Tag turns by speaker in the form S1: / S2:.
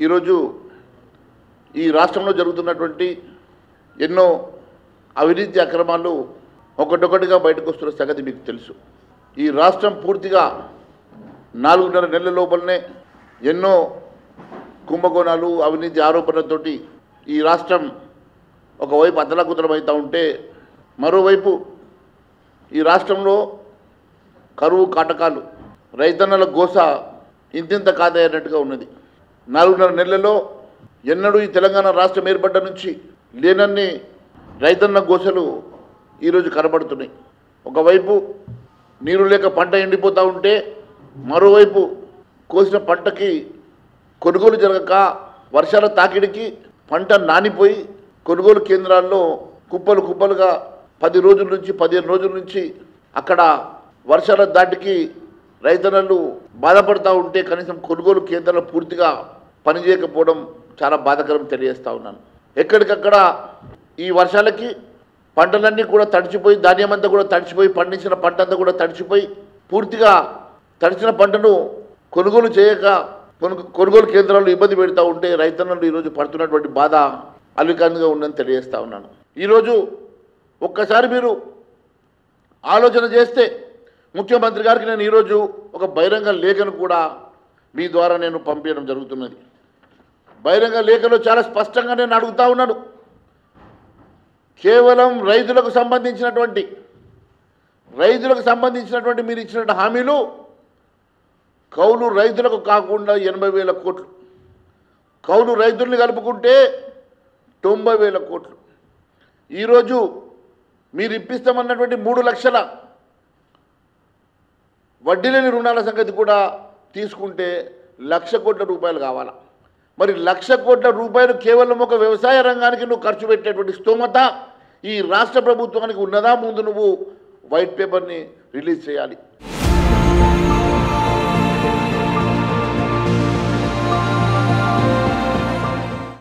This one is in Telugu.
S1: ఈరోజు ఈ రాష్ట్రంలో జరుగుతున్నటువంటి ఎన్నో అవినీతి అక్రమాలు ఒకటొకటిగా బయటకు వస్తున్న సంగతి మీకు తెలుసు. ఈ రాష్ట్రం పూర్తిగా 4.5 నెలల లోపలనే ఎన్నో కుంభకోణాలు అవినీతి ఆరోపణలతోటి ఈ రాష్ట్రం ఒకవైపు అతలాకుతలమవుతూ ఉంటే మరోవైపు ఈ రాష్ట్రంలో కరువు కాటకాలు రైతన్నల గోస ఇంతింత కాదన్నట్టుగా ఉన్నది. 4.5 నెలలలో ఎన్నడూ ఈ తెలంగాణ రాష్ట్రం ఏర్పడ్డ నుంచి లేనన్ని రైతన్న గోసలు ఈరోజు కనబడుతున్నాయి. ఒకవైపు నీరు లేక పంట ఎండిపోతూ ఉంటే మరోవైపు కోసిన పంటకి కొనుగోలు జరగక వర్షాల తాకిడికి పంట నానిపోయి కొనుగోలు కేంద్రాల్లో కుప్పలు కుప్పలుగా 10 రోజుల నుంచి 15 రోజుల నుంచి అక్కడ వర్షాల దాటికి రైతన్నలు బాధపడుతూ ఉంటే కనీసం కొనుగోలు కేంద్రాలు పూర్తిగా పనిచేయకపోవడం చాలా బాధాకరం తెలియజేస్తూ ఉన్నాను. ఎక్కడికక్కడ ఈ వర్షాలకి పంటలన్నీ కూడా తడిచిపోయి ధాన్యం అంతా కూడా తడిచిపోయి పండించిన పంట అంతా కూడా తడిచిపోయి పూర్తిగా తడిచిన పంటను కొనుగోలు చేయక కొనుగోలు కేంద్రాలు ఇబ్బంది పెడతా ఉంటే రైతన్నలు ఈరోజు పడుతున్నటువంటి బాధ అల్వికాంతంగా ఉందని తెలియజేస్తూ ఉన్నాను. ఈరోజు ఒక్కసారి మీరు ఆలోచన చేస్తే ముఖ్యమంత్రి గారికి నేను ఈరోజు ఒక బహిరంగ లేఖను కూడా మీ ద్వారా నేను పంపించడం జరుగుతున్నది. బహిరంగ లేఖలో చాలా స్పష్టంగా నేను అడుగుతా ఉన్నాను. కేవలం రైతులకు సంబంధించినటువంటి మీరు ఇచ్చినటువంటి హామీలు కౌలు రైతులకు కాకుండా 80,000 కోట్లు, కౌలు రైతుల్ని కలుపుకుంటే 90,000 కోట్లు. ఈరోజు మీరు ఇప్పిస్తామన్నటువంటి 3 లక్షల వడ్డీ లేని రుణాల సంగతి కూడా తీసుకుంటే 1,00,000 కోట్ల రూపాయలు కావాలా? మరి 1,00,000 కోట్ల రూపాయలు కేవలం ఒక వ్యవసాయ రంగానికి నువ్వు ఖర్చు పెట్టేటువంటి స్తోమత ఈ రాష్ట్ర ప్రభుత్వానికి ఉన్నదా? ముందు నువ్వు వైట్ పేపర్ని రిలీజ్ చేయాలి.